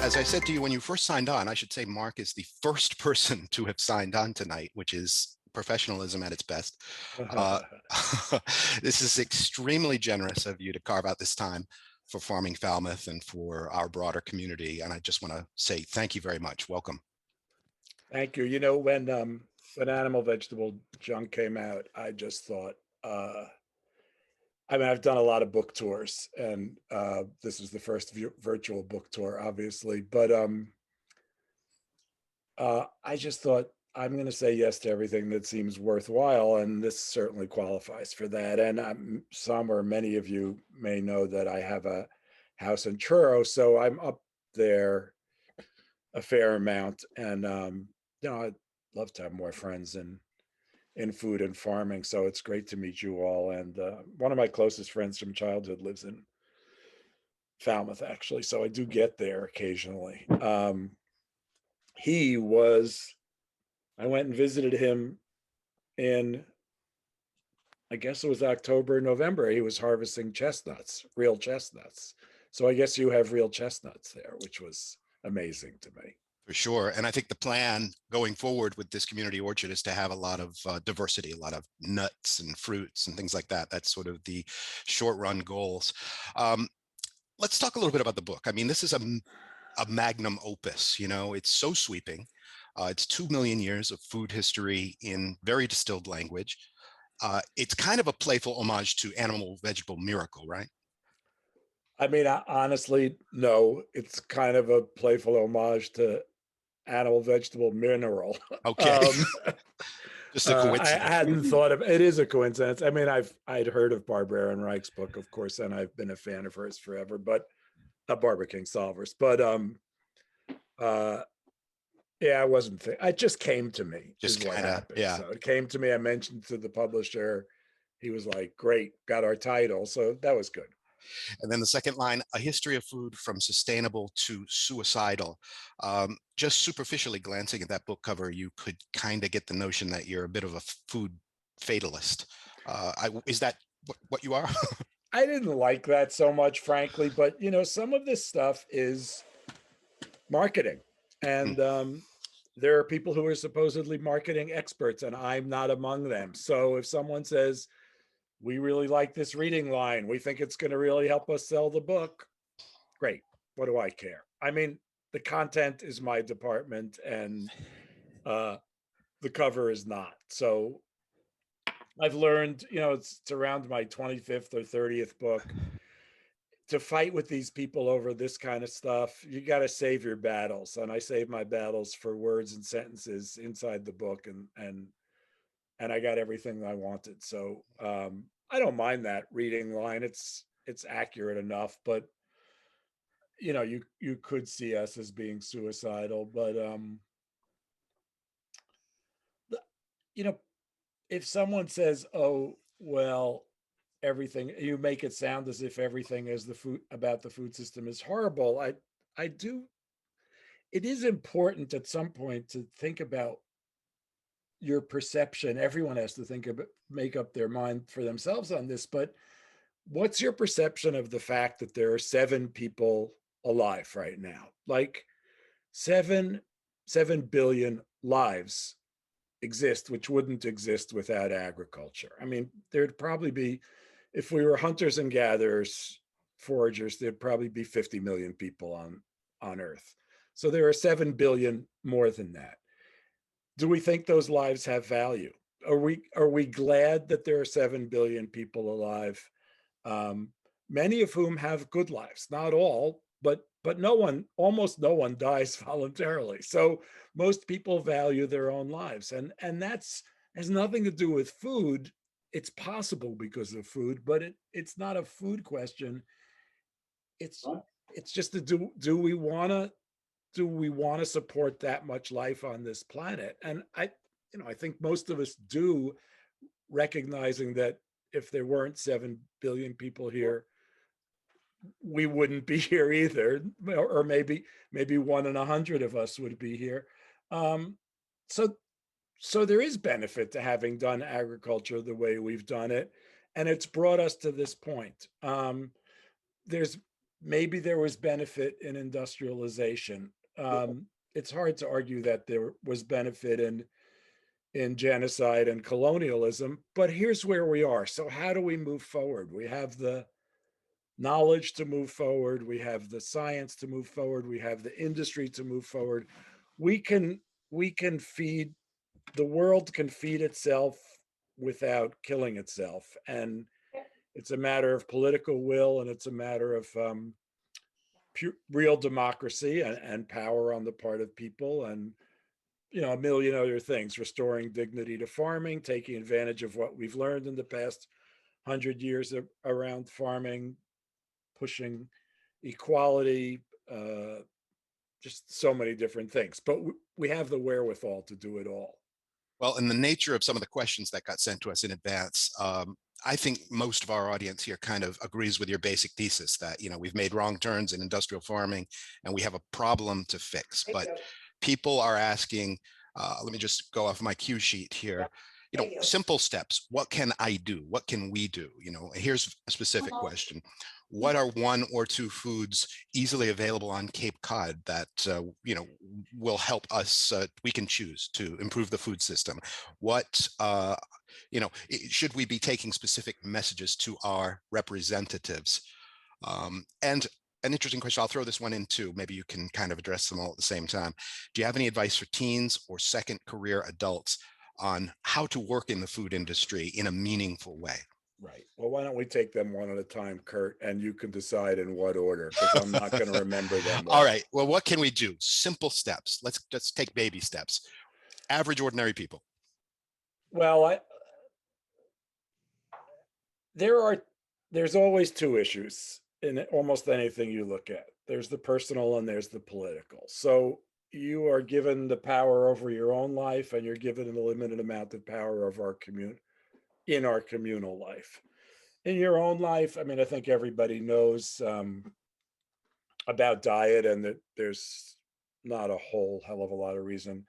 as I said to you when you first signed on, I should say Mark is the first person to have signed on tonight, which is professionalism at its best. Uh, this is extremely generous of you to carve out this time for Farming Falmouth and for our broader community. And I just want to say thank you very much. Welcome. Thank you. You know, when Animal Vegetable Junk came out, I just thought, I mean, I've done a lot of book tours, and this is the first virtual book tour, obviously. But I just thought I'm going to say yes to everything that seems worthwhile, and this certainly qualifies for that. And some or many of you may know that I have a house in Truro, so I'm up there a fair amount, and you know, I'd love to have more friends in food and farming. So it's great to meet you all. And one of my closest friends from childhood lives in Falmouth, actually. So I do get there occasionally. I went and visited him in, I guess it was October, November. He was harvesting chestnuts, real chestnuts. So I guess you have real chestnuts there, which was amazing to me. For sure. And I think the plan going forward with this community orchard is to have a lot of diversity, a lot of nuts and fruits and things like that. That's sort of the short run goals. Let's talk a little bit about the book. I mean, this is a magnum opus, you know, it's so sweeping. It's 2 million years of food history in very distilled language. It's kind of a playful homage to Animal Vegetable Miracle, right? I mean, honestly, no, it's kind of a playful homage to Animal Vegetable Mineral. Okay. Just a I coincidence. hadn't thought of it. Is a coincidence. I mean, I'd heard of Barbara Ehrenreich's book, of course, and I've been a fan of hers forever, but not Barbara King Solvers. But yeah, I wasn't it just came to me, Just is what kind of, happened. yeah. So it came to me. I mentioned to the publisher, he was like, great, got our title. So that was good. And then the second line, a history of food from sustainable to suicidal. Just superficially glancing at that book cover, you could kind of get the notion that you're a bit of a food fatalist. Is that what you are? I didn't like that so much, frankly, but you know, some of this stuff is marketing, and there are people who are supposedly marketing experts, and I'm not among them. So if someone says, we really like this reading line, we think it's going to really help us sell the book, great. What do I care? I mean, the content is my department, and the cover is not. So I've learned, you know, it's around my 25th or 30th book. To fight with these people over this kind of stuff, you got to save your battles. And I save my battles for words and sentences inside the book, and I got everything I wanted. So I don't mind that reading line. It's accurate enough, but you know, you could see us as being suicidal, but you know, if someone says, "Oh, well, everything," you make it sound as if everything is the food about the food system is horrible. I do. It is important at some point to think about your perception. Everyone has to think about, make up their mind for themselves on this, but what's your perception of the fact that there are 7 people alive right now? Like 7 billion lives exist, which wouldn't exist without agriculture. I mean, there'd probably be, if we were hunters and gatherers, foragers, there'd probably be 50 million people on Earth. So there are 7 billion more than that. Do we think those lives have value? Are we glad that there are 7 billion people alive, many of whom have good lives? Not all, but no one, almost no one dies voluntarily. So most people value their own lives, and that's has nothing to do with food. It's possible because of food, but it's not a food question. It's just a do we want to support that much life on this planet? And I think most of us do, recognizing that if there weren't 7 billion people here, we wouldn't be here either, or maybe 1 in 100 of us would be here. So there is benefit to having done agriculture the way we've done it, and it's brought us to this point. There's maybe there was benefit in industrialization. It's hard to argue that there was benefit in genocide and colonialism, but here's where we are. So how do we move forward? We have the knowledge to move forward. We have the science to move forward. We have the industry to move forward. We can we can feed the world can feed itself without killing itself, and it's a matter of political will, and it's a matter of real democracy and power on the part of people, and a million other things, restoring dignity to farming, taking advantage of what we've learned in the past 100 years around farming, pushing equality, just so many different things. But we have the wherewithal to do it all. Well, in the nature of some of the questions that got sent to us in advance, I think most of our audience here kind of agrees with your basic thesis that, we've made wrong turns in industrial farming and we have a problem to fix. But people are asking, let me just go off my cue sheet here. Simple steps. What can I do? What can we do? Here's a specific question. What are one or two foods easily available on Cape Cod that, will help us, we can choose to improve the food system? What, should we be taking specific messages to our representatives? And an interesting question, I'll throw this one in too. Maybe you can kind of address them all at the same time. Do you have any advice for teens or second career adults on how to work in the food industry in a meaningful way? Right. Well, why don't we take them one at a time, Kurt, and you can decide in what order, because I'm not going to remember them all. All right. Well, what can we do? Simple steps. Let's take baby steps. Average, ordinary people. Well, there's always two issues in almost anything you look at. There's the personal and there's the political. So you are given the power over your own life, and you're given a limited amount of power of in our communal life. In your own life, I mean, I think everybody knows about diet, and that there's not a whole hell of a lot of reason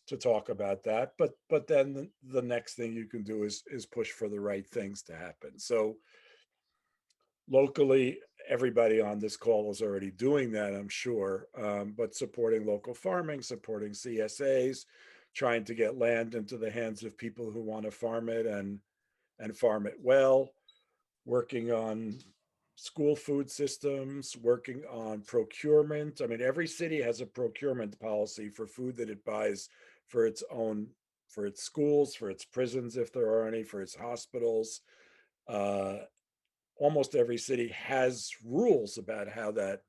to talk about that. But then the next thing you can do is push for the right things to happen. So locally, everybody on this call is already doing that, I'm sure. But supporting local farming, supporting CSAs, trying to get land into the hands of people who want to farm it and farm it well, working on school food systems, working on procurement. I mean, every city has a procurement policy for food that it buys for its own, for its schools, for its prisons, if there are any, for its hospitals. Uh, Almost every city has rules about how that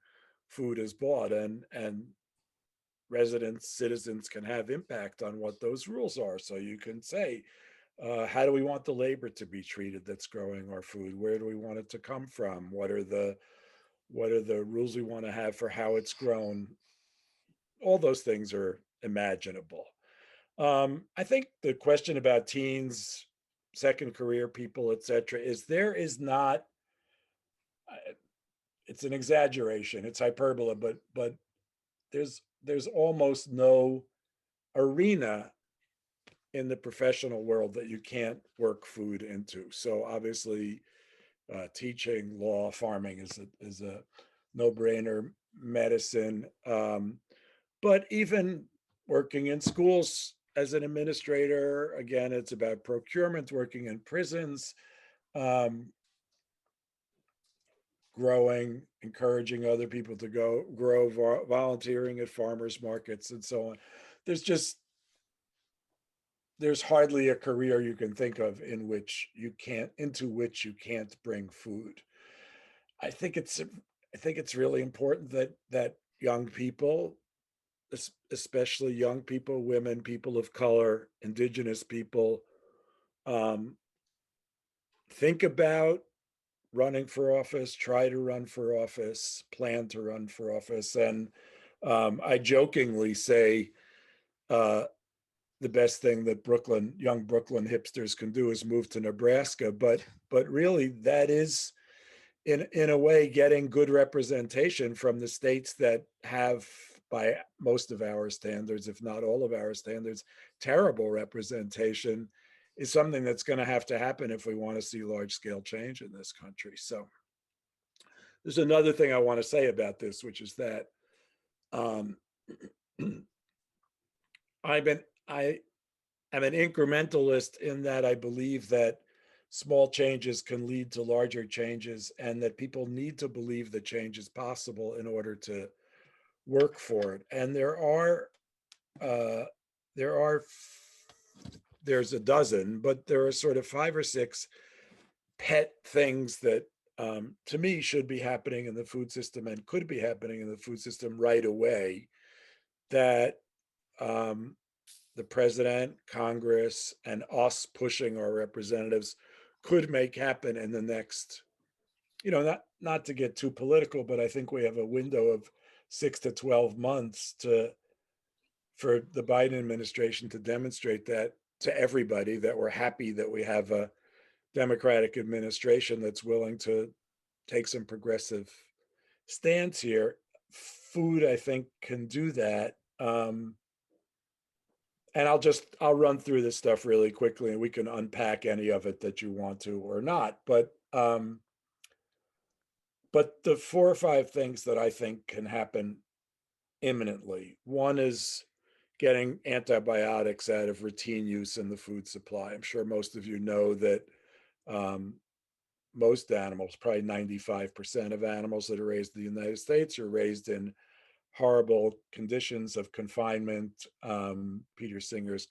food is bought, and residents, citizens can have impact on what those rules are. So you can say, how do we want the labor to be treated that's growing our food? Where do we want it to come from? What are the rules we want to have for how it's grown? All those things are imaginable. I think the question about teens, second career people, etc., is there is not. It's an exaggeration. It's hyperbole, but there's almost no arena in the professional world that you can't work food into. So obviously, teaching, law, farming is a no-brainer. Medicine, but even working in schools as an administrator, again, it's about procurement. Working in prisons, um, growing, encouraging other people to go grow, volunteering at farmers markets, and so on. There's just there's hardly a career you can think of into which you can't bring food. I think it's really important that young people, especially young people, women, people of color, indigenous people, um, think about running for office, try to run for office, plan to run for office. And I jokingly say uh, the best thing that young Brooklyn hipsters can do is move to Nebraska. But really, that is in a way getting good representation from the states that have, by most of our standards, if not all of our standards, terrible representation, is something that's going to happen if we want to see large scale change in this country. So there's another thing I want to say about this, which is that um, I am an incrementalist in that I believe that small changes can lead to larger changes, and that people need to believe that change is possible in order to work for it. And uh, there are there's a dozen, but there are sort of 5 or 6 pet things that to me should be happening in the food system and could be happening in the food system right away, that um, the president, Congress, and us pushing our representatives could make happen in the next, not to get too political, but I think we have a window of 6 to 12 months for the Biden administration to demonstrate that to everybody, that we're happy that we have a Democratic administration that's willing to take some progressive stance here. Food, I think, can do that. And I'll run through this stuff really quickly, and we can unpack any of it that you want to or not. But the 4 or 5 things that I think can happen imminently. One is getting antibiotics out of routine use in the food supply. I'm sure most of you know that um, most animals, probably 95% of animals that are raised in the United States, are raised in horrible conditions of confinement. Peter Singer's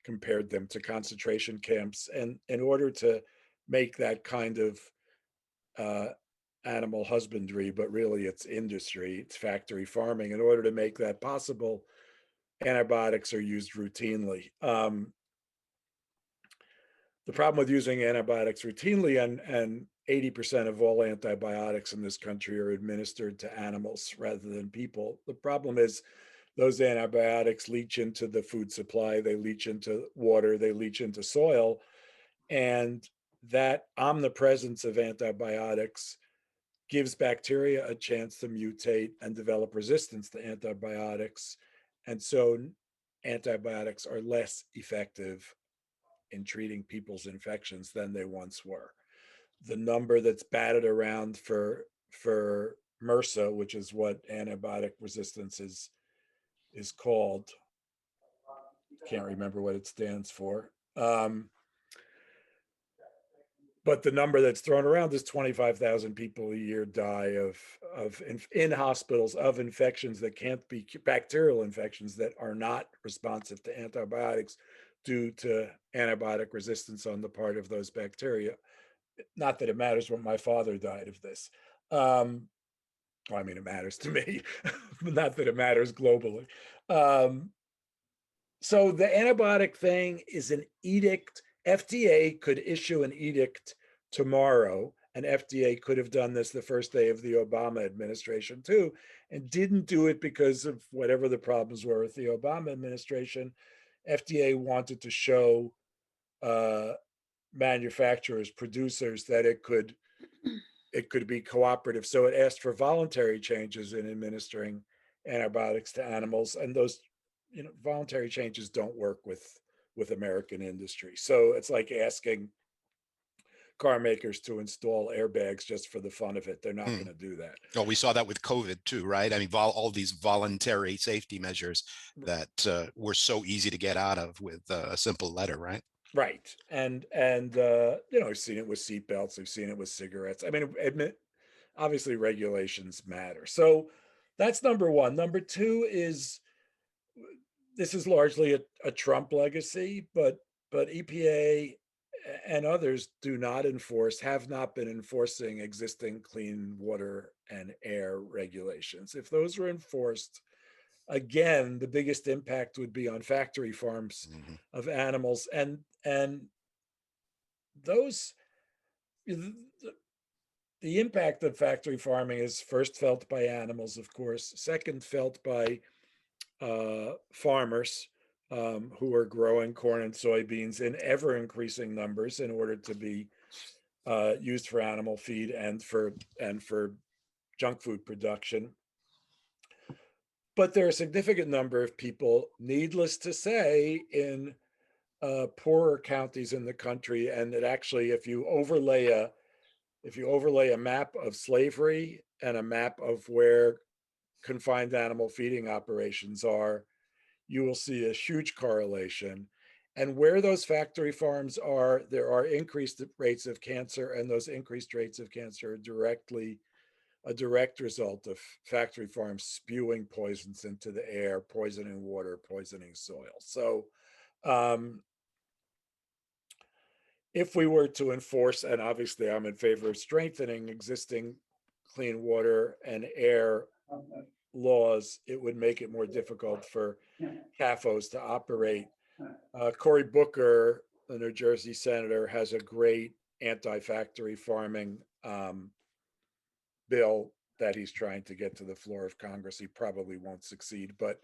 compared them to concentration camps. And in order to make that kind of uh, animal husbandry, but really it's industry, it's factory farming, in order to make that possible, antibiotics are used routinely. The problem with using antibiotics routinely, and 80% of all antibiotics in this country are administered to animals rather than people. The problem is those antibiotics leach into the food supply, they leach into water, they leach into soil, and that omnipresence of antibiotics gives bacteria a chance to mutate and develop resistance to antibiotics. And so antibiotics are less effective in treating people's infections than they once were. The number that's batted around for MRSA, which is what antibiotic resistance is called, can't remember what it stands for. But the number that's thrown around is 25,000 people a year die in hospitals of infections that can't be bacterial infections that are not responsive to antibiotics due to antibiotic resistance on the part of those bacteria. Not that it matters what my father died of this. Well, I mean, it matters to me, but not that it matters globally. So the antibiotic thing is an edict. FDA could issue an edict tomorrow, and FDA could have done this the first day of the Obama administration too, and didn't do it because of whatever the problems were with the Obama administration. FDA wanted to show manufacturers, producers, that it could be cooperative. So it asked for voluntary changes in administering antibiotics to animals, and those voluntary changes don't work with American industry. So it's like asking car makers to install airbags just for the fun of it. They're not going to do that. Oh, we saw that with COVID too, right? I mean, all these voluntary safety measures that were so easy to get out of with a simple letter, right? Right. And I've seen it with seatbelts. I've seen it with cigarettes. I mean, obviously regulations matter. So that's number one. Number two is, this is largely a Trump legacy, but EPA and others have not been enforcing existing clean water and air regulations. If those were enforced, again, the biggest impact would be on factory farms of animals, and those the impact of factory farming is first felt by animals, of course, second felt by farmers who are growing corn and soybeans in ever increasing numbers in order to be used for animal feed and for junk food production. But there are a significant number of people, needless to say, in poorer counties in the country, and that actually, if you overlay if you overlay a map of slavery and a map of where confined animal feeding operations are, you will see a huge correlation. And where those factory farms are, there are increased rates of cancer, and those increased rates of cancer are directly a direct result of factory farms spewing poisons into the air, poisoning water, poisoning soil. So if we were to enforce, and obviously I'm in favor of strengthening existing clean water and air laws, it would make it more difficult for CAFOs to operate. Cory Booker, the New Jersey senator, has a great anti-factory farming bill that he's trying to get to the floor of Congress. He probably won't succeed, but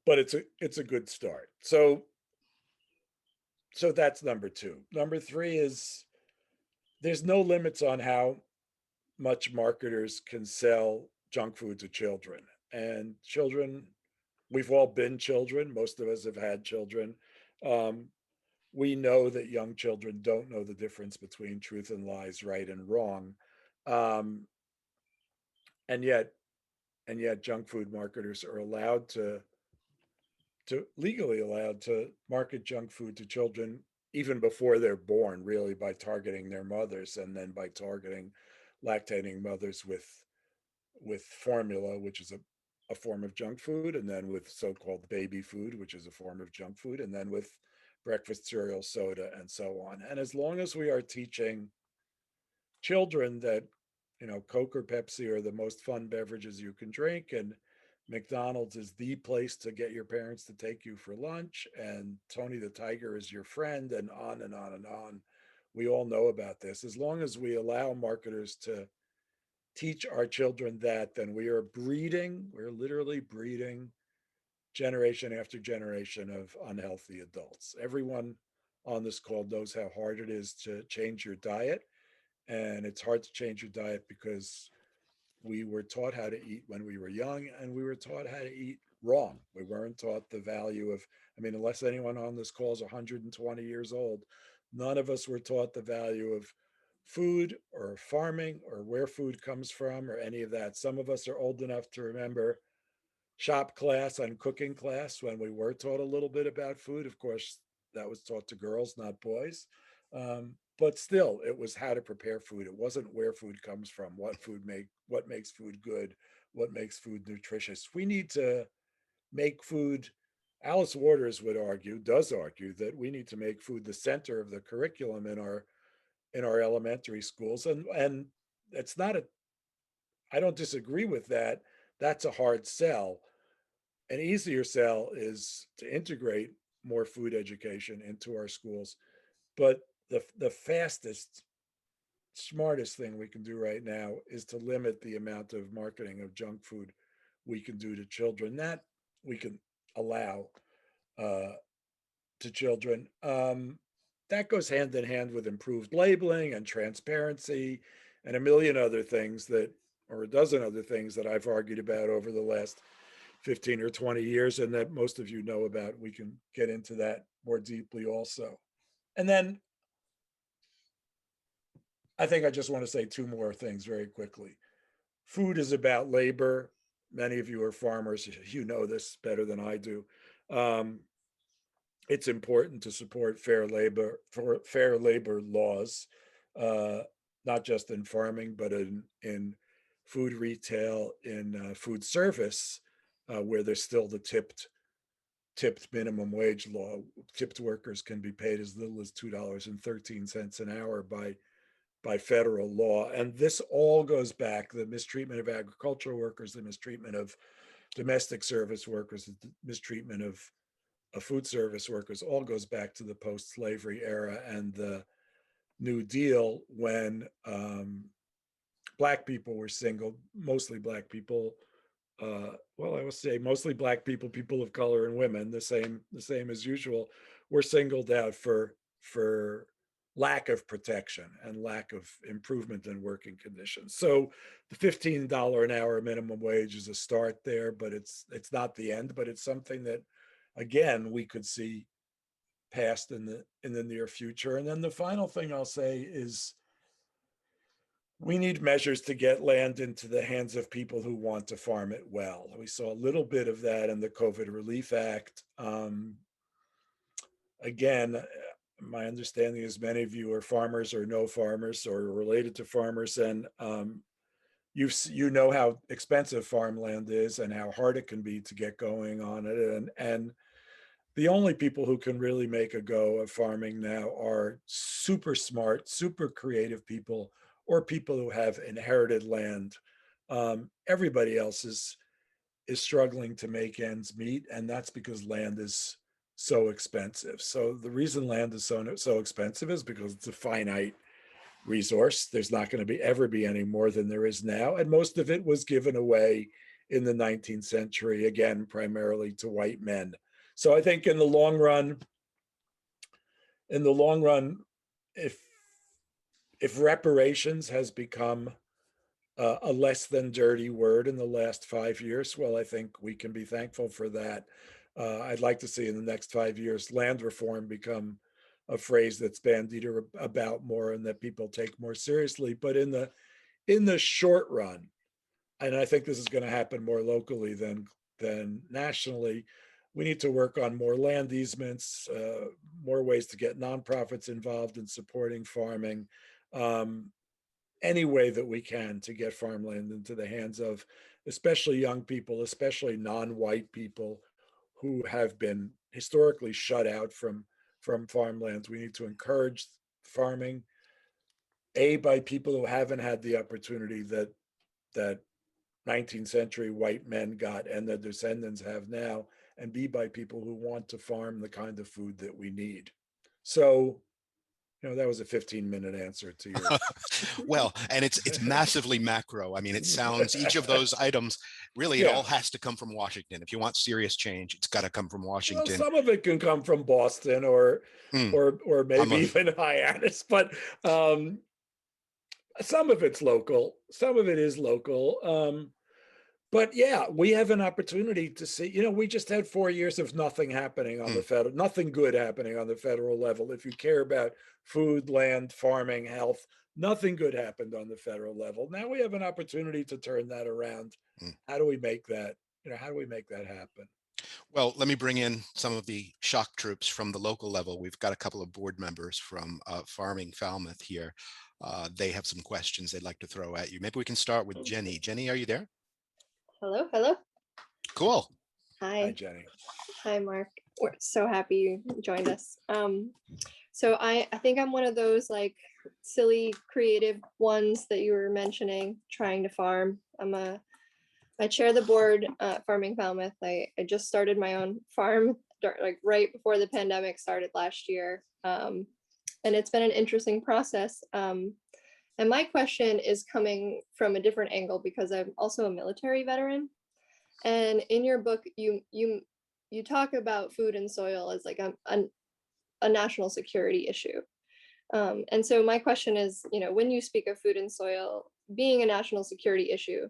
it's a good start. So that's number two. Number three is there's no limits on how much marketers can sell junk food to children. And children, we've all been children. Most of us have had children. We know that young children don't know the difference between truth and lies, right and wrong. Um, and yet, junk food marketers are allowed to legally allowed to market junk food to children even before they're born, really, by targeting their mothers, and then by targeting lactating mothers with formula, which is a form of junk food, and then with so-called baby food, which is a form of junk food, and then with breakfast cereal, soda, and so on. And as long as we are teaching children that, Coke or Pepsi are the most fun beverages you can drink, and McDonald's is the place to get your parents to take you for lunch, and Tony the Tiger is your friend, and on and on and on. We all know about this. As long as we allow marketers to teach our children that, then we're literally breeding generation after generation of unhealthy adults. Everyone on this call knows how hard it is to change your diet. And it's hard to change your diet because we were taught how to eat when we were young, and we were taught how to eat wrong. We weren't taught the value of, unless anyone on this call is 120 years old, none of us were taught the value of food or farming or where food comes from or any of that. Some of us are old enough to remember shop class and cooking class when we were taught a little bit about food. Of course, that was taught to girls, not boys. But still, it was how to prepare food. It wasn't where food comes from, what makes food good, what makes food nutritious. We need to make food. Alice Waters does argue that we need to make food the center of the curriculum in our elementary schools. And it's not I don't disagree with that. That's a hard sell. An easier sell is to integrate more food education into our schools. But the fastest, smartest thing we can do right now is to limit the amount of marketing of junk food we can do to children. That we can allow to children. That goes hand in hand with improved labeling and transparency and a million other things or a dozen other things that I've argued about over the last 15 or 20 years, and that most of you know about. We can get into that more deeply also. And then I think I just want to say two more things very quickly. Food is about labor. Many of you are farmers. You know this better than I do. It's important to support fair labor laws, not just in farming, but in food retail, in food service, where there's still the tipped minimum wage law. Tipped workers can be paid as little as $2.13 an hour by federal law. And this all goes back, the mistreatment of agricultural workers, the mistreatment of domestic service workers, the mistreatment of food service workers, all goes back to the post-slavery era and the New Deal, when Black people were singled, mostly Black people, I would say mostly Black people, people of color, and women, the same as usual, were singled out for lack of protection and lack of improvement in working conditions. So the $15 an hour minimum wage is a start there, but it's not the end. But it's something that, again, we could see passed in the near future. And then the final thing I'll say is we need measures to get land into the hands of people who want to farm it well. We saw a little bit of that in the COVID Relief Act. Again, my understanding is many of you are farmers or know farmers or related to farmers, and you know how expensive farmland is and how hard it can be to get going on it. And the only people who can really make a go of farming now are super smart, super creative people, or people who have inherited land. Everybody else is struggling to make ends meet, and that's because land is so expensive. So the reason land is so expensive is because it's a finite resource. There's not going to ever be any more than there is now, and most of it was given away in the 19th century, again, primarily to white men. So I think in the long run, if reparations has become a less than dirty word in the last 5 years, well, I think we can be thankful for that. I'd like to see in the next 5 years land reform become a phrase that's bandied about more and that people take more seriously. But in the short run, and I think this is going to happen more locally than nationally, we need to work on more land easements, more ways to get nonprofits involved in supporting farming, any way that we can to get farmland into the hands of especially young people, especially non-white people who have been historically shut out from farmlands. We need to encourage farming, by people who haven't had the opportunity that 19th century white men got and their descendants have now, and by people who want to farm the kind of food that we need. So, that was a 15-minute answer to your. Well, and it's massively macro. I mean, it sounds, each of those items, really, it all has to come from Washington. If you want serious change, it's got to come from Well, Washington. some of it can come from Boston or maybe even Hyannis, but some of it's local. Some of it is local. But yeah, we have an opportunity to see, we just had 4 years of nothing happening on the nothing good happening on the federal level. If you care about food, land, farming, health, nothing good happened on the federal level. Now we have an opportunity to turn that around. How do we make that, how do we make that happen? Well, let me bring in some of the shock troops from the local level. We've got a couple of board members from Farming Falmouth here. They have some questions they'd like to throw at you. Maybe we can start with Jenny. Jenny, are you there? Hello. Cool. Hi, Jenny. Hi, Mark. We're so happy you joined us. So I think I'm one of those like silly creative ones that you were mentioning, trying to farm. I chair the board at Farming Falmouth. I just started my own farm like right before the pandemic started last year. And it's been an interesting process. And my question is coming from a different angle because I'm also a military veteran. And in your book, you talk about food and soil as like a national security issue. And so my question is, when you speak of food and soil being a national security issue,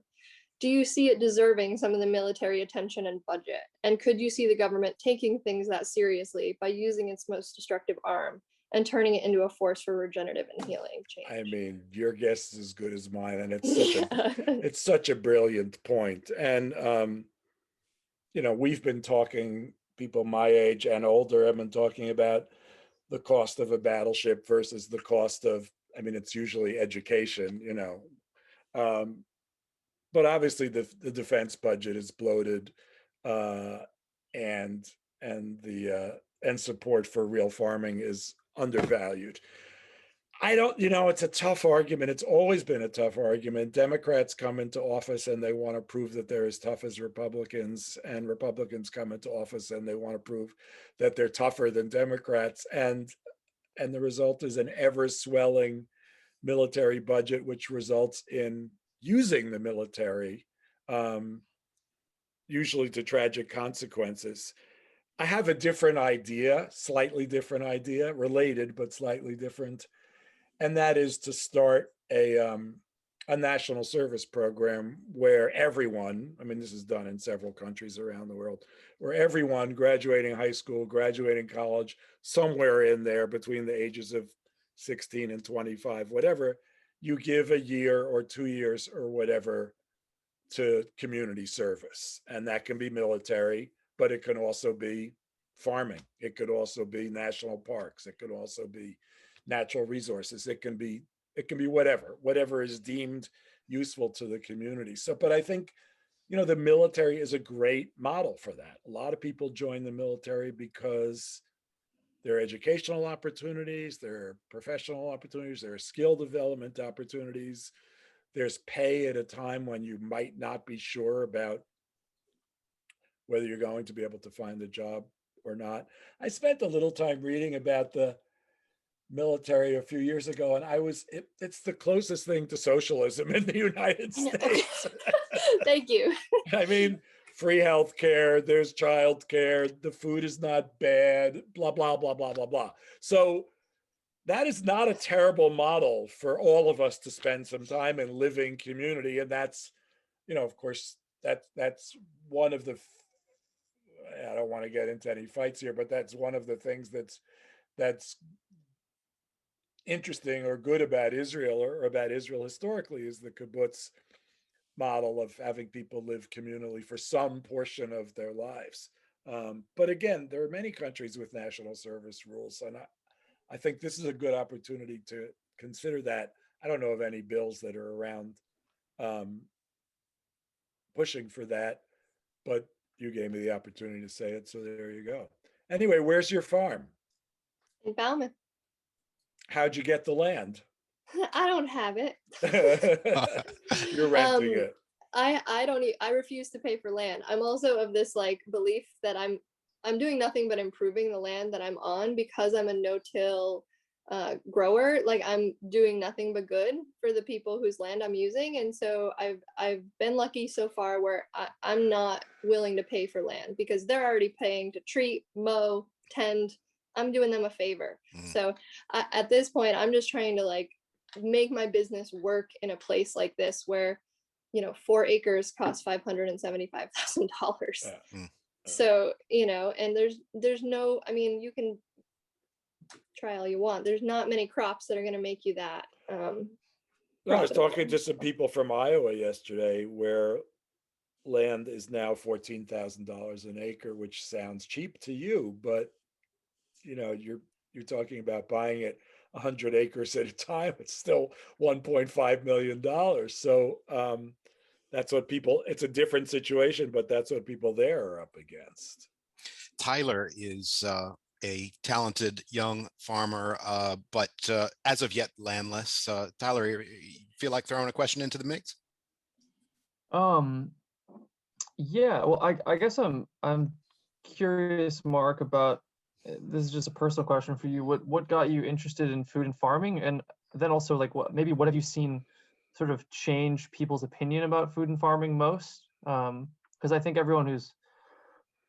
do you see it deserving some of the military attention and budget? And could you see the government taking things that seriously by using its most destructive arm and turning it into a force for regenerative and healing change? I mean, your guess is as good as mine, and it's such a brilliant point. And we've been talking, people my age and older have been talking about the cost of a battleship versus the cost of, it's usually education, but obviously the defense budget is bloated, and support for real farming is undervalued. It's a tough argument. It's always been a tough argument. Democrats come into office and they want to prove that they're as tough as Republicans, and Republicans come into office and they want to prove that they're tougher than Democrats. And the result is an ever swelling military budget, which results in using the military, usually to tragic consequences. I have a different idea, slightly different idea, related, but slightly different. And that is to start a a national service program where everyone, I mean, this is done in several countries around the world, where everyone graduating high school, graduating college, somewhere in there between the ages of 16 and 25, whatever, you give a year or 2 years or whatever to community service. And that can be military, but it can also be farming. It could also be national parks. It could also be natural resources. It can be whatever is deemed useful to the community. So, but I think, the military is a great model for that. A lot of people join the military because there are educational opportunities, there are professional opportunities, there are skill development opportunities. There's pay at a time when you might not be sure about whether you're going to be able to find a job or not. I spent a little time reading about the military a few years ago, and it's the closest thing to socialism in the United States. Thank you. I mean, free health care, there's child care, the food is not bad, blah, blah, blah, blah, blah, blah. So that is not a terrible model for all of us to spend some time in living community. And that's, of course, that's one of the, I don't want to get into any fights here, but that's one of the things that's interesting or good about Israel, or about Israel historically, is the kibbutz model of having people live communally for some portion of their lives. But again, there are many countries with national service rules, and I think this is a good opportunity to consider that. I don't know of any bills that are around pushing for that, but you gave me the opportunity to say it, so there you go. Anyway, where's your farm? In Falmouth. How'd you get the land? I don't have it. You're renting it. I refuse to pay for land. I'm also of this belief that I'm doing nothing but improving the land that I'm on, because I'm a no-till grower. I'm doing nothing but good for the people whose land I'm using. And so I've been lucky so far where I'm not willing to pay for land, because they're already paying to treat, mow, tend. I'm doing them a favor. So at this point, I'm just trying to make my business work in a place like this where 4 acres costs $575,000. So and there's no, I mean, you can try all you want, there's not many crops that are going to make you that I was talking to some people from Iowa yesterday, where land is now $14,000 an acre, which sounds cheap to you, but you're talking about buying it 100 acres at a time. It's still $1.5 million. So that's what it's a different situation, but that's what people there are up against. Tyler is a talented young farmer, but as of yet landless. Tyler, you feel like throwing a question into the mix? Yeah, well, I guess I'm curious, Mark, about, this is just a personal question for you. What got you interested in food and farming? And then also what have you seen sort of change people's opinion about food and farming most? Because I think everyone who's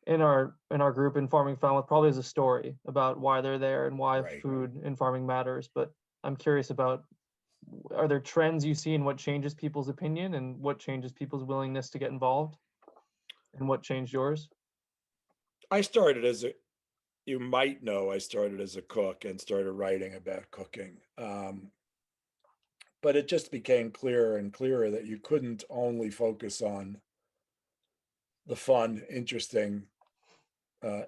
in our group in Farming Falmouth probably has a story about why they're there and why food and farming matters. But I'm curious about, are there trends you see in what changes people's opinion and what changes people's willingness to get involved? And what changed yours? I started as a cook and started writing about cooking. But it just became clearer and clearer that you couldn't only focus on the fun, interesting,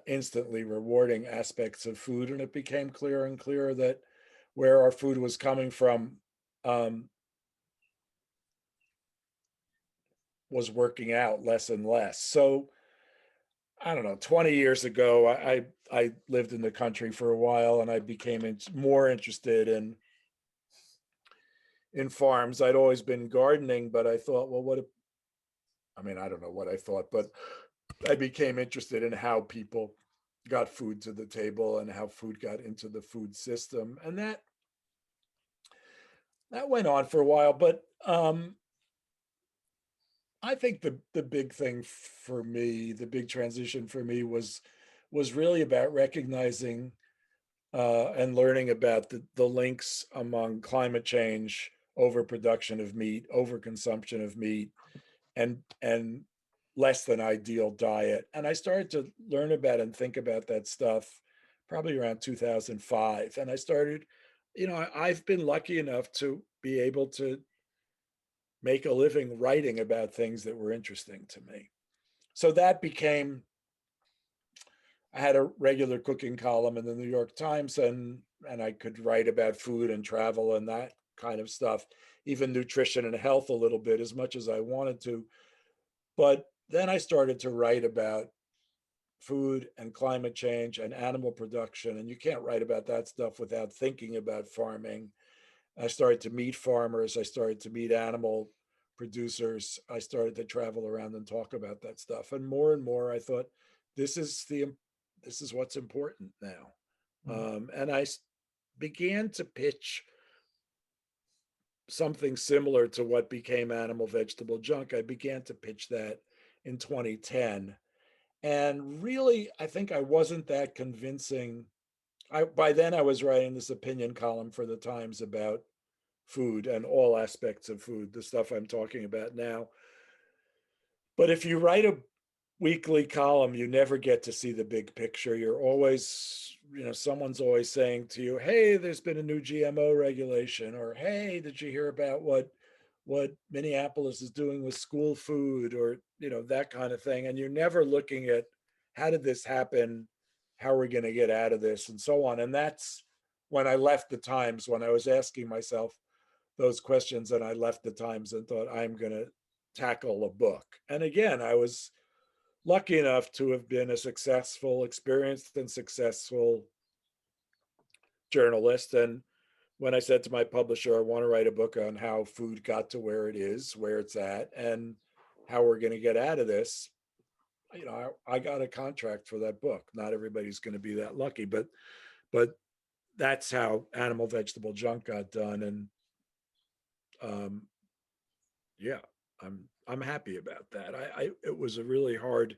instantly rewarding aspects of food. And it became clearer and clearer that where our food was coming from was working out less and less. So I don't know, 20 years ago, I lived in the country for a while, and I became more interested in farms. I'd always been gardening, but I thought, well, I don't know what I thought, but I became interested in how people got food to the table and how food got into the food system. And that went on for a while, but I think the big thing for me, the big transition for me was really about recognizing and learning about the links among climate change, overproduction of meat, overconsumption of meat, and less than ideal diet. And I started to learn about and think about that stuff probably around 2005. And I started, I've been lucky enough to be able to make a living writing about things that were interesting to me. So that became, I had a regular cooking column in the New York Times, and I could write about food and travel and that kind of stuff, even nutrition and health a little bit, as much as I wanted to. But then I started to write about food and climate change and animal production, and you can't write about that stuff without thinking about farming. I started to meet farmers. I started to meet animal producers. I started to travel around and talk about that stuff. And more, I thought, this is what's important now. And I began to pitch something similar to what became Animal Vegetable Junk. I began to pitch that in 2010. And really, I think I wasn't that convincing. By then, I was writing this opinion column for the Times about food and all aspects of food, the stuff I'm talking about now. But if you write a weekly column, you never get to see the big picture. You're always, someone's always saying to you, hey, there's been a new GMO regulation, or hey, did you hear about what Minneapolis is doing with school food, or that kind of thing. And you're never looking at, how did this happen? How are we going to get out of this, and so on. And that's when I left the Times, when I was asking myself those questions, and I left the Times and thought, I'm going to tackle a book. And again, I was lucky enough to have been a experienced and successful journalist. And when I said to my publisher, I want to write a book on how food got to where it is, where it's at, and how we're going to get out of this, I got a contract for that book. Not everybody's going to be that lucky, but that's how Animal Vegetable Junk got done. And yeah, I'm happy about that. It was a really hard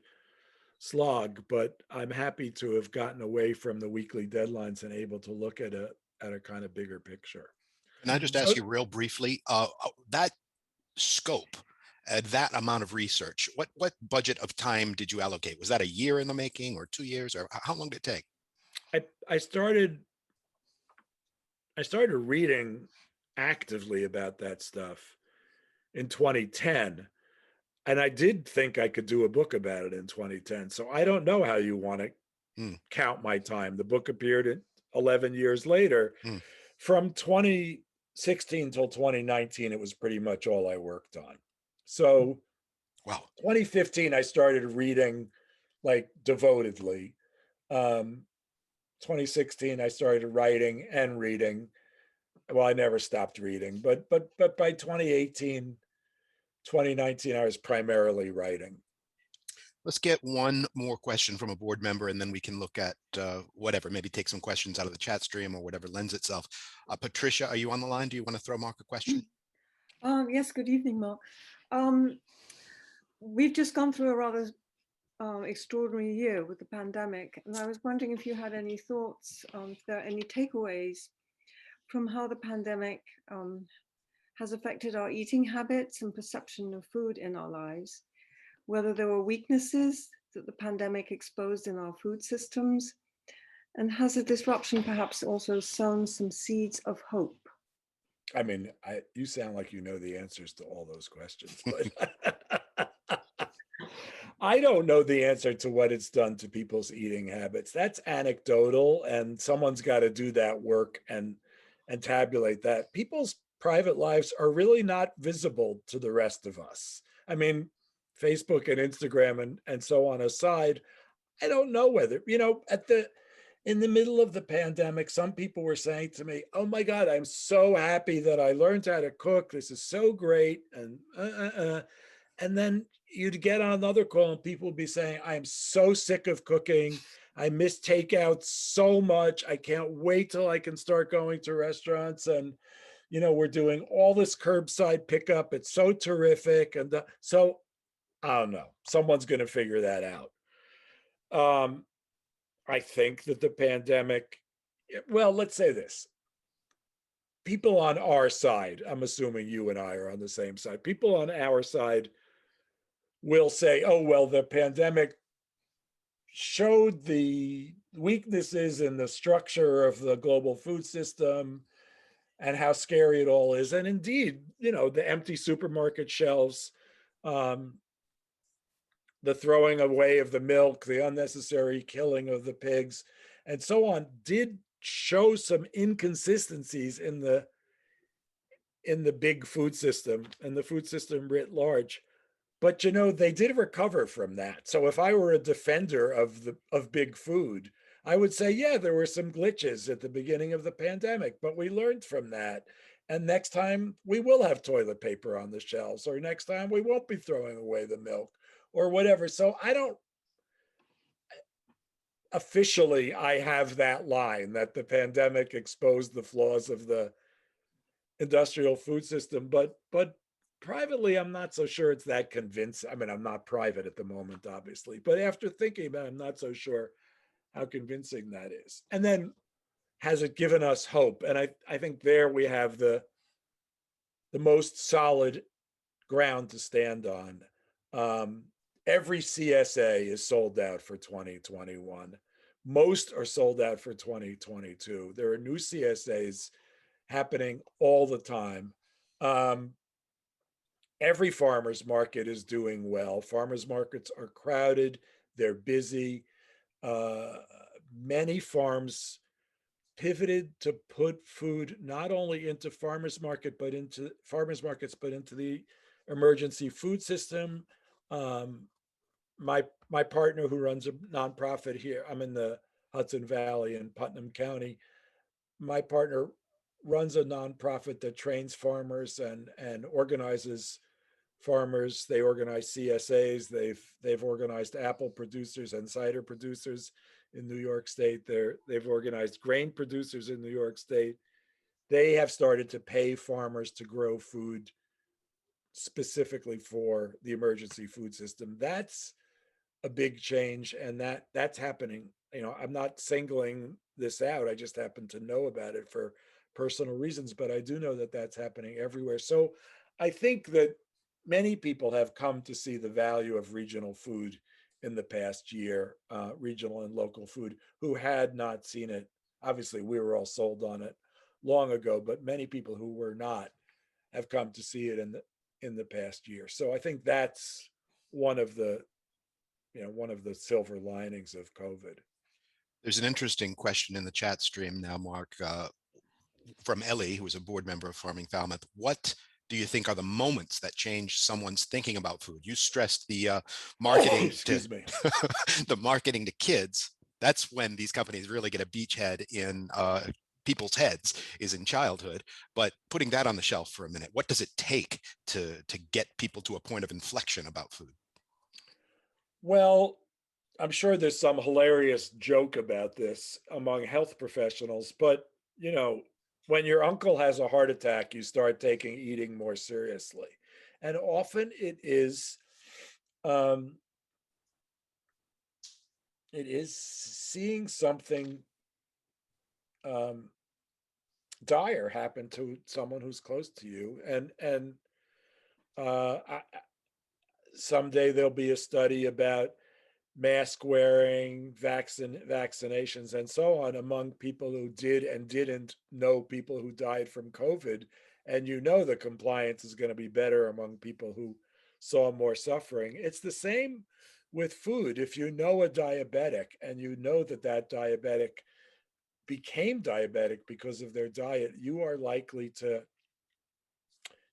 slog, but I'm happy to have gotten away from the weekly deadlines and able to look at a kind of bigger picture. Can I just ask you real briefly, that scope, that amount of research, what budget of time did you allocate? Was that a year in the making, or 2 years, or how long did it take? I started reading actively about that stuff in 2010. And I did think I could do a book about it in 2010. So I don't know how you want to count my time. The book appeared 11 years later. From 2016 till 2019, it was pretty much all I worked on. So wow. 2015, I started reading like devotedly. 2016, I started writing and reading. Well, I never stopped reading, but by 2018, 2019, I was primarily writing. Let's get one more question from a board member, and then we can look at whatever, maybe take some questions out of the chat stream or whatever lends itself. Patricia, are you on the line? Do you want to throw Mark a question? Yes, good evening, Mark. We've just gone through a rather extraordinary year with the pandemic, and I was wondering if you had any thoughts, if there are any takeaways from how the pandemic has affected our eating habits and perception of food in our lives, whether there were weaknesses that the pandemic exposed in our food systems, and has the disruption perhaps also sown some seeds of hope? I mean, you sound like you know the answers to all those questions, but I don't know the answer to what it's done to people's eating habits. That's anecdotal, and someone's got to do that work and tabulate that. People's private lives are really not visible to the rest of us. I mean, Facebook and Instagram and so on aside, I don't know whether, in the middle of the pandemic, some people were saying to me, oh my God, I'm so happy that I learned how to cook. This is so great. And then you'd get on another call and people would be saying, I'm so sick of cooking. I miss takeout so much. I can't wait till I can start going to restaurants. And, we're doing all this curbside pickup. It's so terrific. And so I don't know. Someone's going to figure that out. I think that the pandemic, well, let's say this. people on our side, I'm assuming you and I are on the same side, people on our side will say, oh, well, the pandemic showed the weaknesses in the structure of the global food system and how scary it all is. And indeed, the empty supermarket shelves, um, the throwing away of the milk, the unnecessary killing of the pigs, and so on, did show some inconsistencies in the big food system and the food system writ large. But they did recover from that. So if I were a defender of big food, I would say, yeah, there were some glitches at the beginning of the pandemic, but we learned from that. And next time we will have toilet paper on the shelves, or next time we won't be throwing away the milk or whatever. So I don't officially, I have that line that the pandemic exposed the flaws of the industrial food system, but privately, I'm not so sure it's that convincing. I mean, I'm not private at the moment, obviously, but after thinking about it, I'm not so sure how convincing that is. And then, has it given us hope? And I think there we have the most solid ground to stand on. Every CSA is sold out for 2021. Most are sold out for 2022. There are new CSAs happening all the time. Every farmer's market is doing well. Farmers markets are crowded, they're busy. Many farms pivoted to put food not only into farmers markets, but into the emergency food system. My partner, who runs a nonprofit here, I'm in the Hudson Valley in Putnam County. My partner runs a nonprofit that trains farmers and organizes farmers. They organize CSAs. They've organized apple producers and cider producers in New York State. They've organized grain producers in New York State. They have started to pay farmers to grow food specifically for the emergency food system. That's a big change, and that's happening. I'm not singling this out. I just happen to know about it for personal reasons, but I do know that that's happening everywhere. So I think that many people have come to see the value of regional food in the past year, regional and local food, who had not seen it. Obviously, we were all sold on it long ago, but many people who were not have come to see it in the past year. So I think that's one of the silver linings of COVID. There's an interesting question in the chat stream now, Mark, from Ellie, who is a board member of Farming Falmouth. What do you think are the moments that change someone's thinking about food? You stressed the marketing the marketing to kids. That's when these companies really get a beachhead in people's heads, is in childhood. But putting that on the shelf for a minute, what does it take to get people to a point of inflection about food? Well, I'm sure there's some hilarious joke about this among health professionals, but when your uncle has a heart attack, you start taking eating more seriously. And often it is seeing something dire happen to someone who's close to you. And someday there'll be a study about mask wearing, vaccinations, and so on among people who did and didn't know people who died from COVID. And the compliance is going to be better among people who saw more suffering. It's the same with food. If you know a diabetic and that diabetic became diabetic because of their diet, you are likely to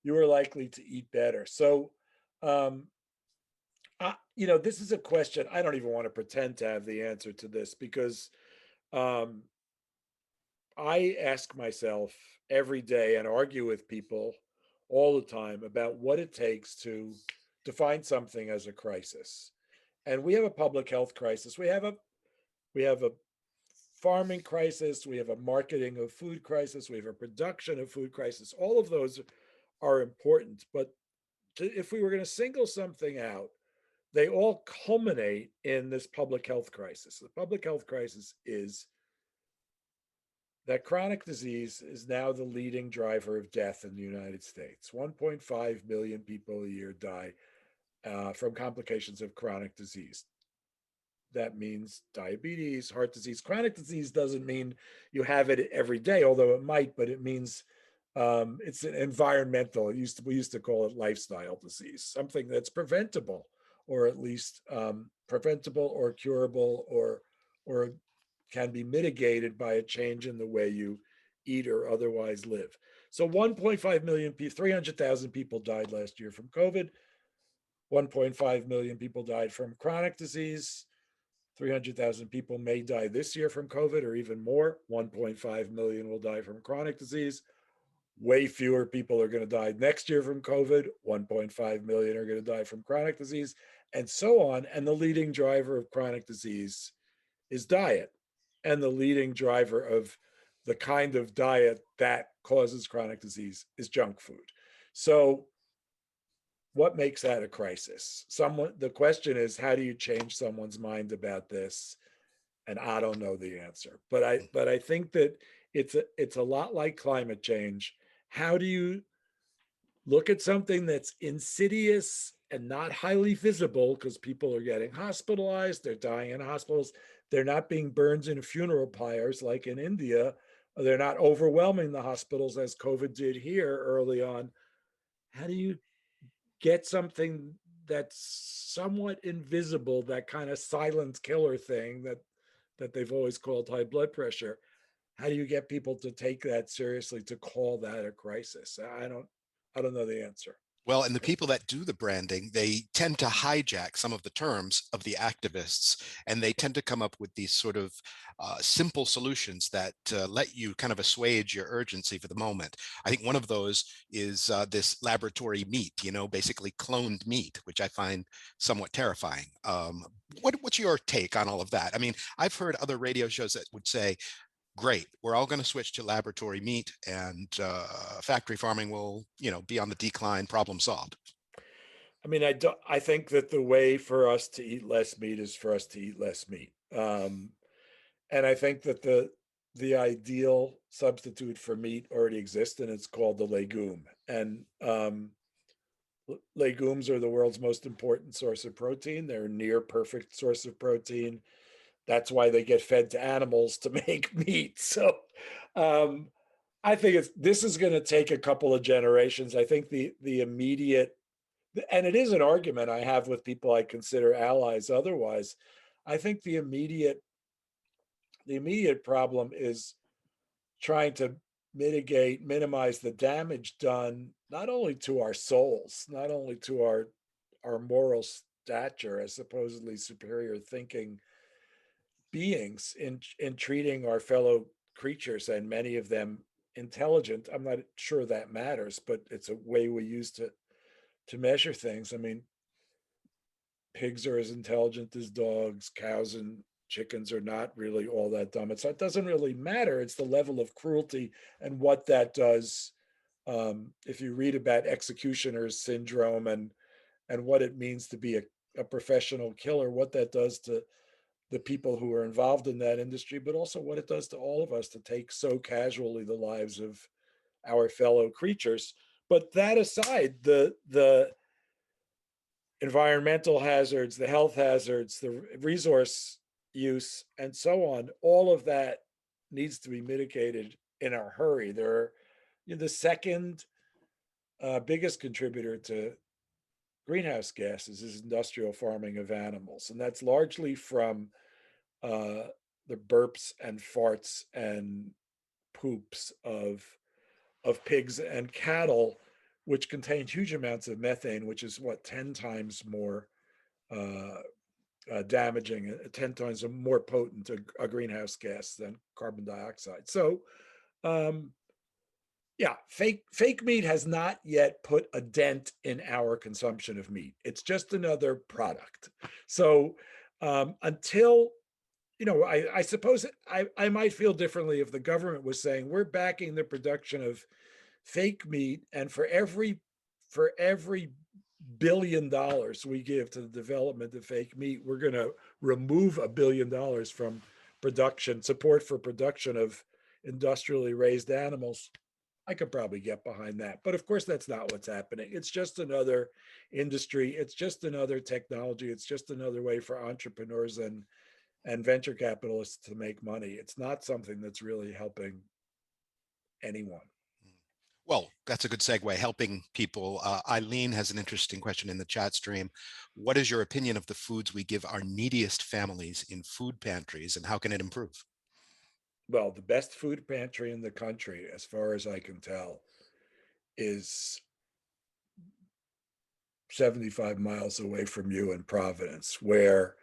eat better. So this is a question. I don't even want to pretend to have the answer to this, because I ask myself every day and argue with people all the time about what it takes to define something as a crisis. And we have a public health crisis. We have a farming crisis. We have a marketing of food crisis. We have a production of food crisis. All of those are important. But if we were going to single something out, they all culminate in this public health crisis. The public health crisis is that chronic disease is now the leading driver of death in the United States. 1.5 million people a year die from complications of chronic disease. That means diabetes, heart disease. Chronic disease doesn't mean you have it every day, although it might, but it means it's an environmental. We used to call it lifestyle disease, something that's preventable, or at least preventable or curable, or can be mitigated by a change in the way you eat or otherwise live. So 1.5 million people, 300,000 people died last year from COVID. 1.5 million people died from chronic disease. 300,000 people may die this year from COVID, or even more. 1.5 million will die from chronic disease. Way fewer people are going to die next year from COVID. 1.5 million are going to die from chronic disease, and so on. And the leading driver of chronic disease is diet. And the leading driver of the kind of diet that causes chronic disease is junk food. So what makes that a crisis? The question is, how do you change someone's mind about this? And I don't know the answer, but I think that it's a lot like climate change. How do you look at something that's insidious and not highly visible, because people are getting hospitalized, they're dying in hospitals, they're not being burned in funeral pyres like in India, they're not overwhelming the hospitals as COVID did here early on. How do you get something that's somewhat invisible, that kind of silent killer thing that they've always called high blood pressure? How do you get people to take that seriously, to call that a crisis? I don't know the answer. Well, and the people that do the branding, they tend to hijack some of the terms of the activists, and they tend to come up with these sort of simple solutions that let you kind of assuage your urgency for the moment. I think one of those is this laboratory meat, basically cloned meat, which I find somewhat terrifying. What's your take on all of that? I mean, I've heard other radio shows that would say, great, we're all going to switch to laboratory meat, and factory farming will, be on the decline, problem solved. I mean, I think that the way for us to eat less meat is for us to eat less meat. And I think that the ideal substitute for meat already exists, and it's called the legume. And legumes are the world's most important source of protein. They're a near perfect source of protein. That's why they get fed to animals to make meat. So I think this is going to take a couple of generations. I think the immediate, and it is an argument I have with people I consider allies otherwise. I think the immediate problem is trying to minimize the damage done not only to our souls, not only to our moral stature as supposedly superior thinking beings, in treating our fellow creatures, and many of them intelligent. I'm not sure that matters, but it's a way we use to measure things. I mean, pigs are as intelligent as dogs. Cows and chickens are not really all that dumb. It doesn't really matter. It's the level of cruelty and what that does. If you read about executioner's syndrome and what it means to be a professional killer, what that does to the people who are involved in that industry, but also what it does to all of us to take so casually the lives of our fellow creatures. But that aside, the environmental hazards, the health hazards, the resource use, and so on, all of that needs to be mitigated in a hurry. The second biggest contributor to greenhouse gases is industrial farming of animals, and that's largely from the burps and farts and poops of pigs and cattle, which contain huge amounts of methane, which is 10 times more damaging, 10 times more potent a greenhouse gas than carbon dioxide. So yeah, fake meat has not yet put a dent in our consumption of meat. It's just another product. So until I suppose I might feel differently if the government was saying, we're backing the production of fake meat, and for every $1 billion we give to the development of fake meat, we're going to remove $1 billion from support for production of industrially raised animals, I could probably get behind that. But of course, that's not what's happening. It's just another industry. It's just another technology. It's just another way for entrepreneurs and venture capitalists to make money. It's not something that's really helping anyone. Well, that's a good segue, helping people. Eileen has an interesting question in the chat stream. What is your opinion of the foods we give our neediest families in food pantries, and how can it improve? Well, the best food pantry in the country, as far as I can tell, is 75 miles away from you in Providence, where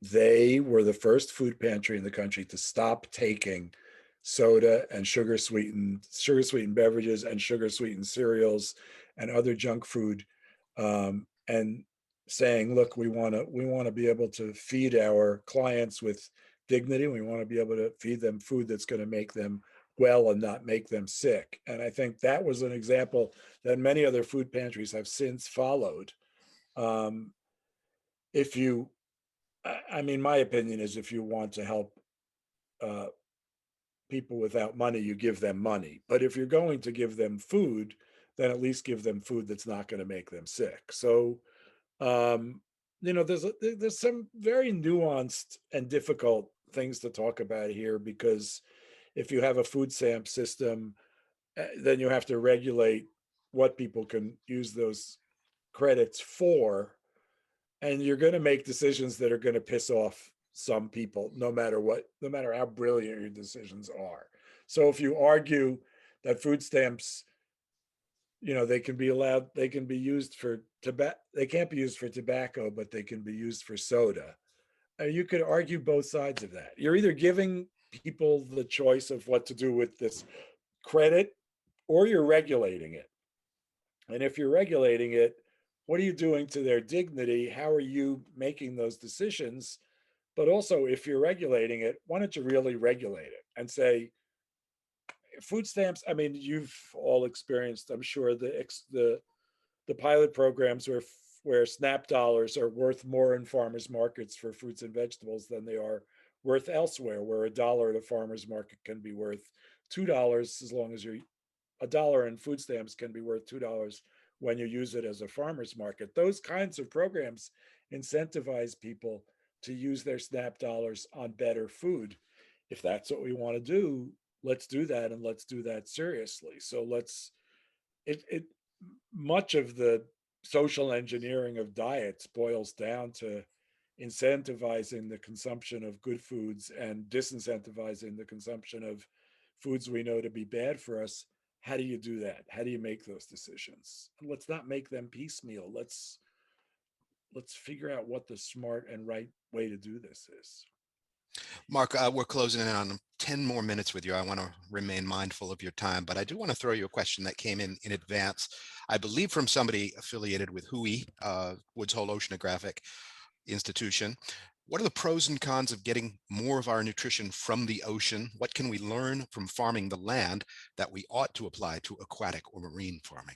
they were the first food pantry in the country to stop taking soda and sugar sweetened beverages and sugar sweetened cereals and other junk food, and saying, look, we want to be able to feed our clients with dignity. We want to be able to feed them food that's going to make them well and not make them sick. And I think that was an example that many other food pantries have since followed. If you I mean, my opinion is if you want to help people without money, you give them money. But if you're going to give them food, then at least give them food that's not going to make them sick. So, there's some very nuanced and difficult things to talk about here, because if you have a food stamp system, then you have to regulate what people can use those credits for. And you're going to make decisions that are going to piss off some people, no matter how brilliant your decisions are. So if you argue that food stamps, they can be used for tobacco, they can't be used for tobacco, but they can be used for soda. You could argue both sides of that. You're either giving people the choice of what to do with this credit, or you're regulating it. And if you're regulating it, what are you doing to their dignity? How are you making those decisions? But also, if you're regulating it, why don't you really regulate it and say, food stamps? I mean, you've all experienced, I'm sure, the pilot programs where SNAP dollars are worth more in farmers markets for fruits and vegetables than they are worth elsewhere, where $1 at a farmer's market can be worth $2, as long as you're $1 in food stamps can be worth $2 when you use it as a farmer's market. Those kinds of programs incentivize people to use their SNAP dollars on better food. If that's what we want to do, let's do that, and let's do that seriously. So much of the social engineering of diets boils down to incentivizing the consumption of good foods and disincentivizing the consumption of foods we know to be bad for us. How do you do that? How do you make those decisions? And let's not make them piecemeal. Let's figure out what the smart and right way to do this is. Mark, we're closing in on 10 more minutes with you. I want to remain mindful of your time, but I do want to throw you a question that came in advance, I believe from somebody affiliated with WHOI, Woods Hole Oceanographic Institution. What are the pros and cons of getting more of our nutrition from the ocean? What can we learn from farming the land that we ought to apply to aquatic or marine farming?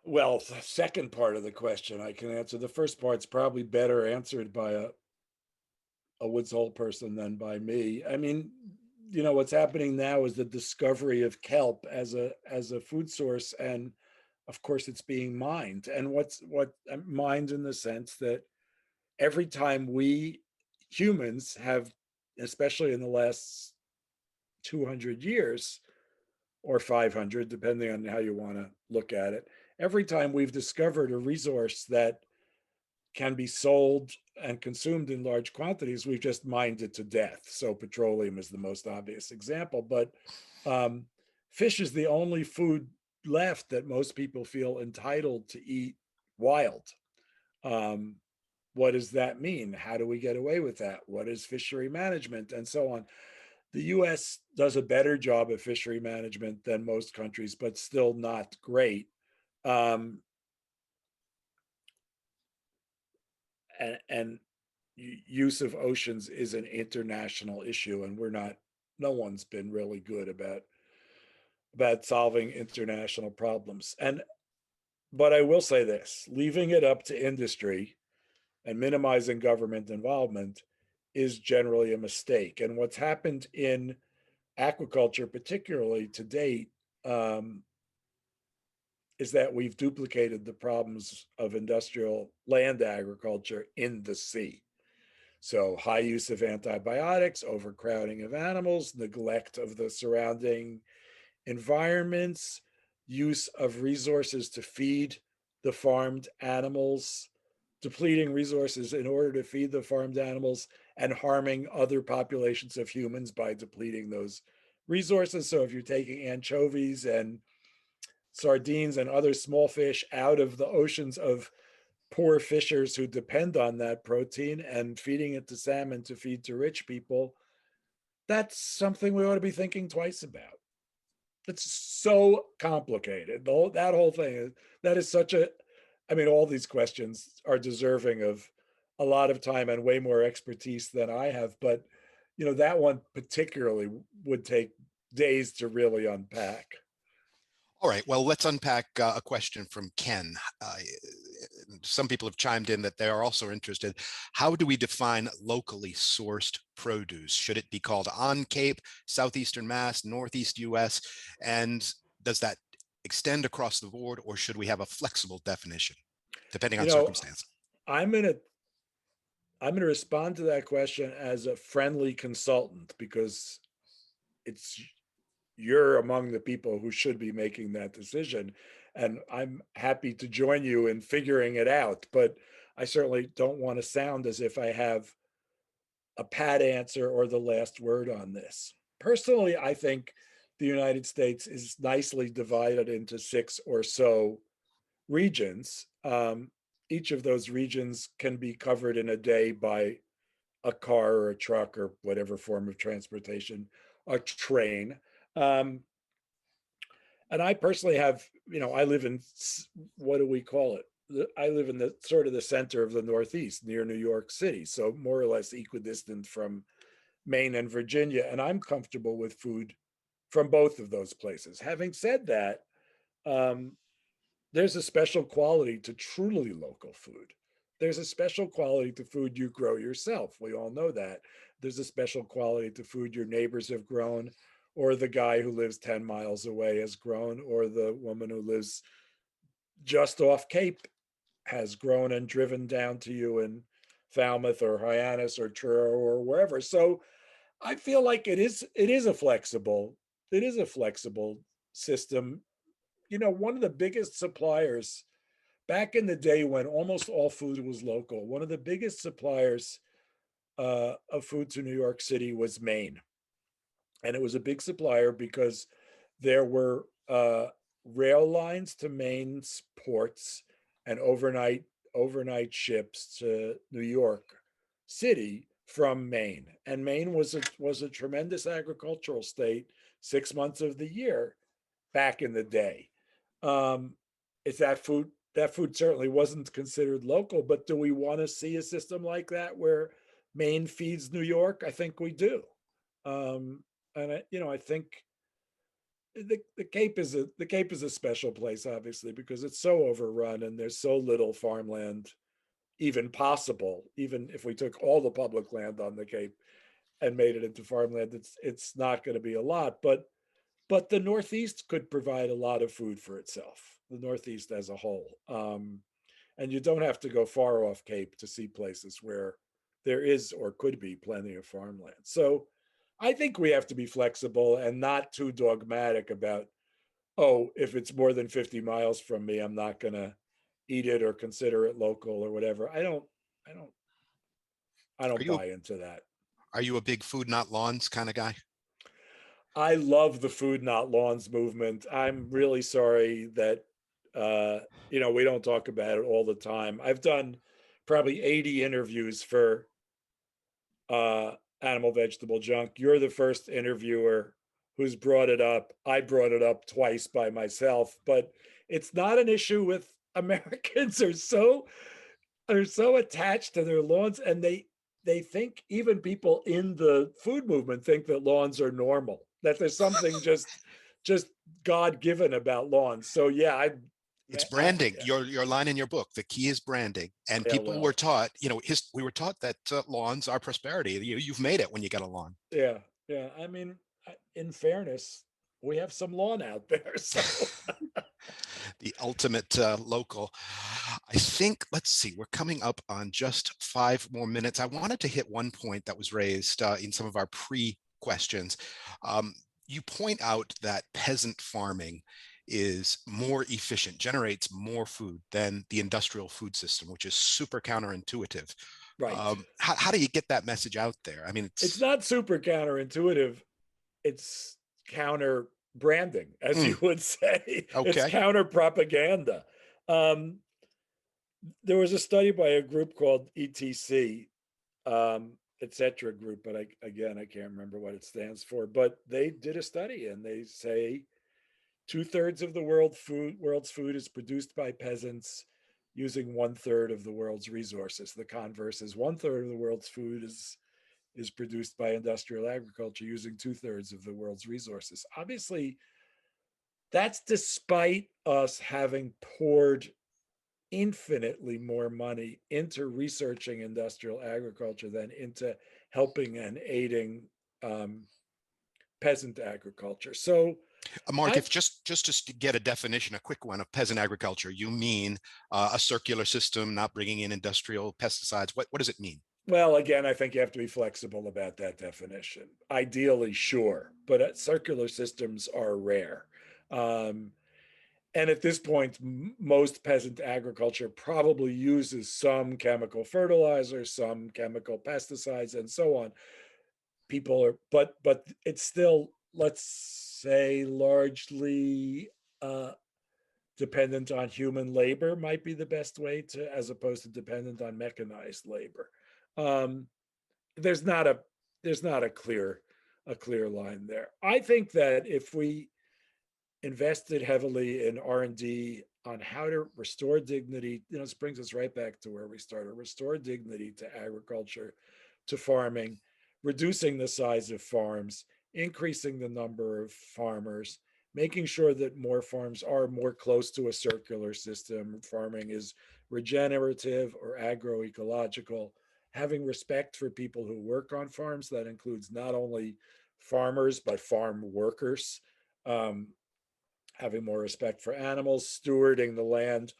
Well, the second part of the question I can answer. The first part's probably better answered by a Woods Hole person than by me. I mean, what's happening now is the discovery of kelp as a food source, and of course it's being mined. And what mined in the sense that every time we humans have, especially in the last 200 years or 500, depending on how you want to look at it, every time we've discovered a resource that can be sold and consumed in large quantities, we've just mined it to death. So petroleum is the most obvious example, but fish is the only food left that most people feel entitled to eat wild. What does that mean? How do we get away with that? What is fishery management, and so on? The US does a better job of fishery management than most countries, but still not great. And use of oceans is an international issue, and no one's been really good about solving international problems. But I will say this, leaving it up to industry and minimizing government involvement is generally a mistake. And what's happened in aquaculture, particularly to date, is that we've duplicated the problems of industrial land agriculture in the sea. So high use of antibiotics, overcrowding of animals, neglect of the surrounding environments, use of resources to feed the farmed animals, depleting resources in order to feed the farmed animals, and harming other populations of humans by depleting those resources. So if you're taking anchovies and sardines and other small fish out of the oceans of poor fishers who depend on that protein and feeding it to salmon to feed to rich people, that's something we ought to be thinking twice about. It's so complicated. That whole thing, that is such a, I mean, all these questions are deserving of a lot of time and way more expertise than I have. But, you know, that one particularly would take days to really unpack. All right, well, let's unpack a question from Ken. Some people have chimed in that they are also interested. How do we define locally sourced produce? Should it be called on Cape, Southeastern Mass, Northeast US? And does that extend across the board, or should we have a flexible definition depending on circumstance? I'm going to respond to that question as a friendly consultant, because you're among the people who should be making that decision. And I'm happy to join you in figuring it out, but I certainly don't want to sound as if I have a pat answer or the last word on this. Personally, I think the United States is nicely divided into 6 or so regions. Each of those regions can be covered in a day by a car or a truck or whatever form of transportation, a train. And I personally have, you know, I live in, what do we call it? I live in the sort of the center of the Northeast near New York City. So more or less equidistant from Maine and Virginia. And I'm comfortable with food from both of those places. Having said that, there's a special quality to truly local food. There's a special quality to food you grow yourself. We all know that. There's a special quality to food your neighbors have grown, or the guy who lives 10 miles away has grown, or the woman who lives just off Cape has grown and driven down to you in Falmouth or Hyannis or Truro or wherever. So I feel like it is a flexible system. You know, one of the biggest suppliers back in the day when almost all food was local, one of the biggest suppliers of food to New York City was Maine. And it was a big supplier because there were rail lines to Maine's ports and overnight ships to New York City from Maine. And Maine was a tremendous agricultural state 6 months of the year back in the day. Is that food certainly wasn't considered local, but do we want to see a system like that where Maine feeds New York? I think we do. And I think the Cape is a special place, obviously, because it's so overrun and there's so little farmland even possible. Even if we took all the public land on the Cape and made it into farmland, it's not going to be a lot. But the Northeast could provide a lot of food for itself, the Northeast as a whole. And you don't have to go far off Cape to see places where there is or could be plenty of farmland. So I think we have to be flexible and not too dogmatic about, oh, if it's more than 50 miles from me, I'm not going to eat it or consider it local or whatever. I don't buy into that. Are you a big food, not lawns kind of guy? I love the food, not lawns movement. I'm really sorry that, we don't talk about it all the time. I've done probably 80 interviews for Animal Vegetable Junk. You're the first interviewer who's brought it up. I brought it up twice by myself, but it's not an issue with Americans are so attached to their lawns, and they think, even people in the food movement think that lawns are normal, that there's something just God-given about lawns. So yeah, It's Yeah, branding. yeah, Your line in your book, the key is branding. And yeah, people were well, taught, we were taught that lawns are prosperity. You've made it when you get a lawn. yeah, yeah. I mean, in fairness, we have some lawn out there, so The ultimate local. I think, let's see, we're coming up on just 5 more minutes. I wanted to hit one point that was raised in some of our pre-questions. Um, you point out that peasant farming is more efficient, generates more food than the industrial food system, which is super counterintuitive. right. How do you get that message out there? I mean, It's not super counterintuitive. It's counter branding, as you would say. It's okay. counter propaganda. Um, there was a study by a group called ETC, etc. group, but I can't remember what it stands for. But they did a study, and they say 2/3 of the world's food is produced by peasants using 1/3 of the world's resources. The converse is 1/3 of the world's food is produced by industrial agriculture using 2/3 of the world's resources. Obviously, that's despite us having poured infinitely more money into researching industrial agriculture than into helping and aiding um, peasant agriculture. So Mark, I if just to get a definition, a quick one of peasant agriculture, you mean a circular system, not bringing in industrial pesticides. What does it mean? Well, again, I think you have to be flexible about that definition. Ideally, sure, but circular systems are rare. Um, and at this point, most peasant agriculture probably uses some chemical fertilizers, some chemical pesticides, and so on. People are, but it's still, let's say, largely dependent on human labor. Might be the best way to, as opposed to dependent on mechanized labor. Um, there's not a clear line there. I think that if we invested heavily in R&D on how to restore dignity, this brings us right back to where we started: restore dignity to agriculture, to farming, reducing the size of farms, increasing the number of farmers, making sure that more farms are more close to a circular system, farming is regenerative or agroecological, having respect for people who work on farms. That includes not only farmers, but farm workers, um, having more respect for animals, stewarding the land,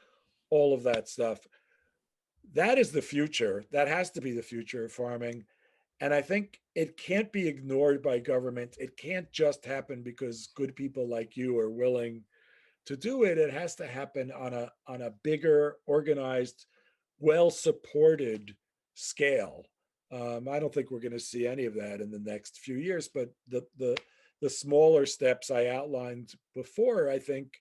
all of that stuff. That is the future. That has to be the future of farming. And I think it can't be ignored by government. It can't just happen because good people like you are willing to do it. It has to happen on a bigger, organized, well-supported scale. I don't think we're going to see any of that in the next few years, but the smaller steps I outlined before, I think,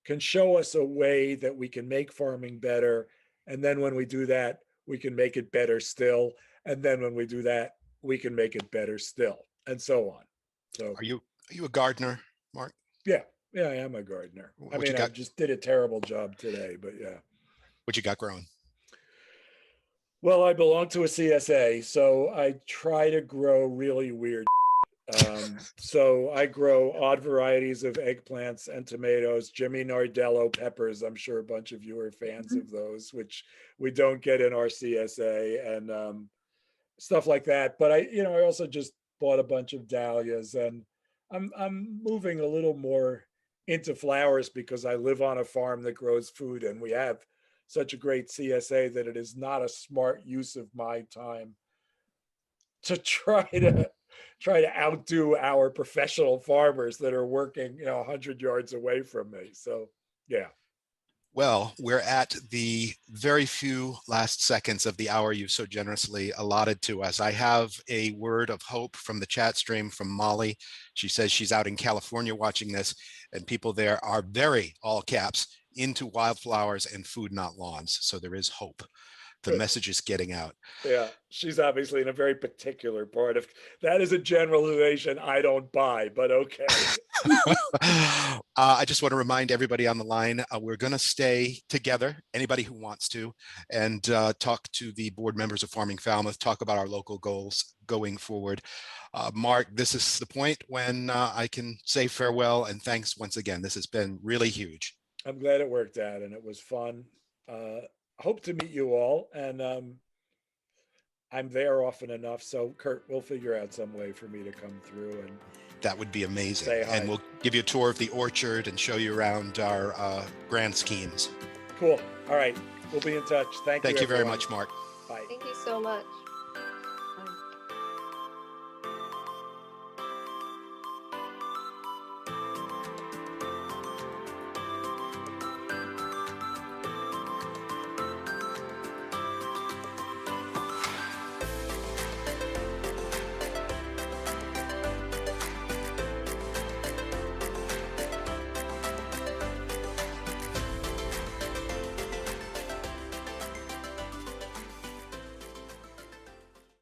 can show us a way that we can make farming better. And then when we do that, we can make it better still. And then when we do that, we can make it better still, and so on. So Are you a gardener, Mark? yeah, I am a gardener. I What you mean, I got? just did a terrible job today, but yeah. What you got growing? Well, I belong to a CSA, so I try to grow really weird. So I grow odd varieties of eggplants and tomatoes, Jimmy Nardello peppers. I'm sure a bunch of you are fans of those, which we don't get in our CSA, and stuff like that. But I also just bought a bunch of dahlias, and I'm moving a little more into flowers because I live on a farm that grows food, and we have such a great CSA that it is not a smart use of my time to try to outdo our professional farmers that are working 100 yards away from me. So yeah. Well, we're at the very few last seconds of the hour you've so generously allotted to us. I have a word of hope from the chat stream from Molly. She says she's out in California watching this, and people there are very, all caps, into wildflowers and food, not lawns. So there is hope. The Good. message is getting out. Yeah, she's obviously in a very particular part of that. Is a generalization I don't buy, but okay. I just want to remind everybody on the line, we're going to stay together, anybody who wants to, and talk to the board members of Farming Falmouth, talk about our local goals going forward. Mark, this is the point when I can say farewell and thanks once again. This has been really huge. I'm glad it worked out and it was fun. Hope to meet you all, and I'm there often enough. So Kurt, we'll figure out some way for me to come through and That would be amazing. Say hi. And we'll give you a tour of the orchard and show you around our grand schemes. cool. All right, we'll be in touch. Thank you. Thank you very everyone. much, Mark. Bye. Thank you so much.